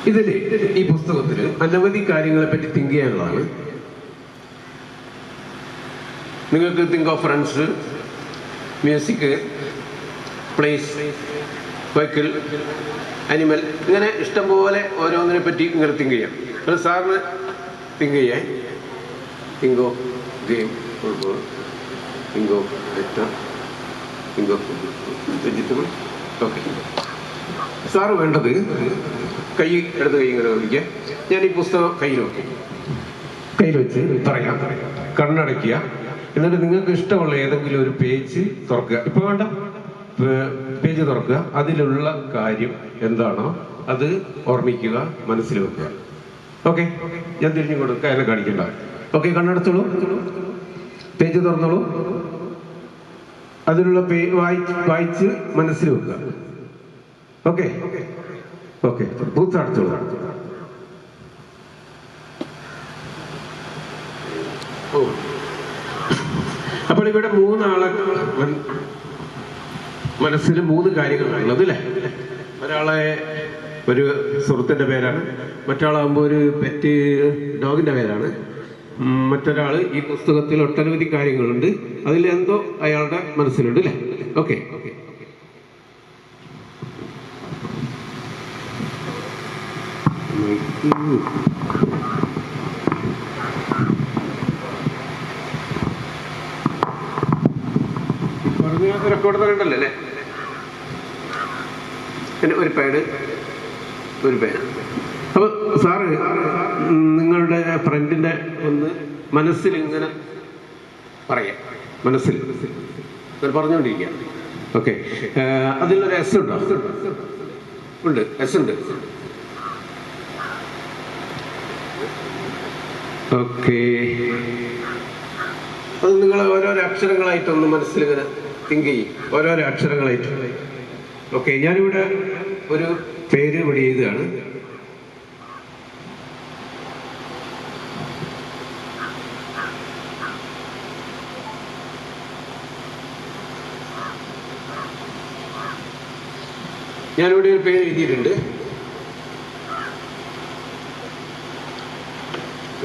ഇതില് ഈ പുസ്തകത്തില് അനവധി കാര്യങ്ങളെ പറ്റി തിങ്ക് ചെയ്യാനുള്ളതാണ്. നിങ്ങൾക്ക് think of friends, music, place, vehicle, animal, ഇങ്ങനെ ഇഷ്ടംപോലെ ഓരോന്നിനെ പറ്റി നിങ്ങൾ തിങ്ക് ചെയ്യാം. അത് സാറിന് തിങ്ക് ചെയ്യാൻ think of game, football, think of vector, think of vegetable. Okay, sir വേണ്ടത് കൈ എടുത്ത് കൈ ഇങ്ങനെ വിളിക്കുക. ഞാൻ ഈ പുസ്തകം കയ്യിൽ വെച്ച് പറയാം, കണ്ണടയ്ക്കുക. എന്നിട്ട് നിങ്ങൾക്ക് ഇഷ്ടമുള്ള ഏതെങ്കിലും ഒരു പേജ് തുറക്കുക. ഇപ്പൊ വേണ്ട, പേജ് തുറക്കുക. അതിലുള്ള കാര്യം എന്താണോ അത് ഓർമ്മിക്കുക, മനസ്സിൽ വെക്കുക. ഓക്കെ, ഞാൻ തിരിഞ്ഞു കൊടുക്കുക, എന്നെ കാണിക്കണ്ട. ഓക്കെ, കണ്ണടച്ചോളൂ, പേജ് തുറന്നോളൂ. അതിലുള്ള വായിച്ച് മനസ്സിൽ വെക്കുക. ഓക്കെ ഓക്കെ, ബൂത്ത് അടച്ചോളൂ. അപ്പോൾ ഇവിടെ മൂന്നാളെ മനസ്സിൽ മൂന്ന് കാര്യങ്ങളാണുള്ളത് അല്ലേ? ഒരാളെ ഒരു സുഹൃത്തിന്റെ പേരാണ്, മറ്റാളാകുമ്പോൾ ഒരു പെറ്റ് ഡോഗിന്റെ പേരാണ്, മറ്റൊരാള് ഈ പുസ്തകത്തിൽ ഒട്ടനവധി കാര്യങ്ങളുണ്ട്, അതിലെന്തോ അയാളുടെ മനസ്സിലുണ്ട് അല്ലേ? ഓക്കെ, റെക്കോർഡ് പറയണ്ടല്ലോ അല്ലേ? പിന്നെ ഒരു പാഡ്, ഒരു പേന. അപ്പൊ സാറ് നിങ്ങളുടെ ഫ്രണ്ടിന്റെ ഒന്ന് മനസ്സിൽ ഇങ്ങനെ പറയാം, മനസ്സിൽ പറഞ്ഞുകൊണ്ടിരിക്കുക. ഓക്കെ, അതിലൊരു എസ് ഉണ്ടോ? ഉണ്ട്, എസ് ഉണ്ട്. ഓക്കെ, അത് നിങ്ങൾ ഓരോരോ അക്ഷരങ്ങളായിട്ടൊന്ന് മനസ്സിലിങ്ങനെ തിങ്ക് ചെയ്യും, ഓരോരോ അക്ഷരങ്ങളായിട്ട്. ഓക്കെ, ഞാനിവിടെ ഒരു പേര് ഇവിടെ എഴുതുകയാണ്. ഞാനിവിടെ ഒരു പേര് എഴുതിയിട്ടുണ്ട്.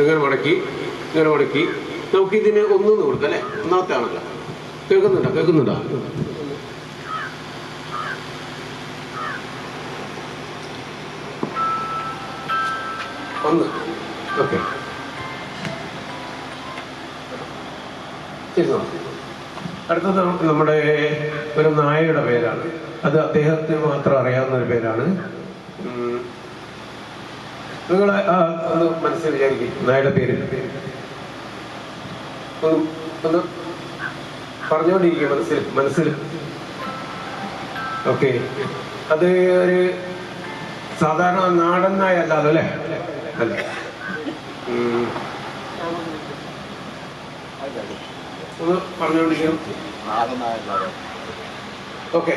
ഇങ്ങനെ മടക്കി നമുക്ക് ഇതിന് ഒന്നെന്ന് കൊടുക്കാം അല്ലേ? ഒന്നാമത്തെ ആണല്ലോ. കേൾക്കുന്നുണ്ടോ? ഒന്ന്. ഓക്കെ, അടുത്തത് നമ്മുടെ ഒരു നായയുടെ പേരാണ്. അത് അദ്ദേഹത്തിന് മാത്രം അറിയാവുന്ന ഒരു പേരാണ്. നിങ്ങൾ ഒന്ന് മനസ്സിൽ വിചാരിക്കും, നായയുടെ പേര് ഒന്ന് പറഞ്ഞുകൊണ്ടിരിക്കുക മനസ്സിൽ. ഓക്കെ, അത് ഒരു സാധാരണ നാടൻ നായ അല്ലാലോ അല്ലേ? അല്ല, ഒന്ന് പറഞ്ഞുകൊണ്ടിരിക്കണം. ഓക്കെ,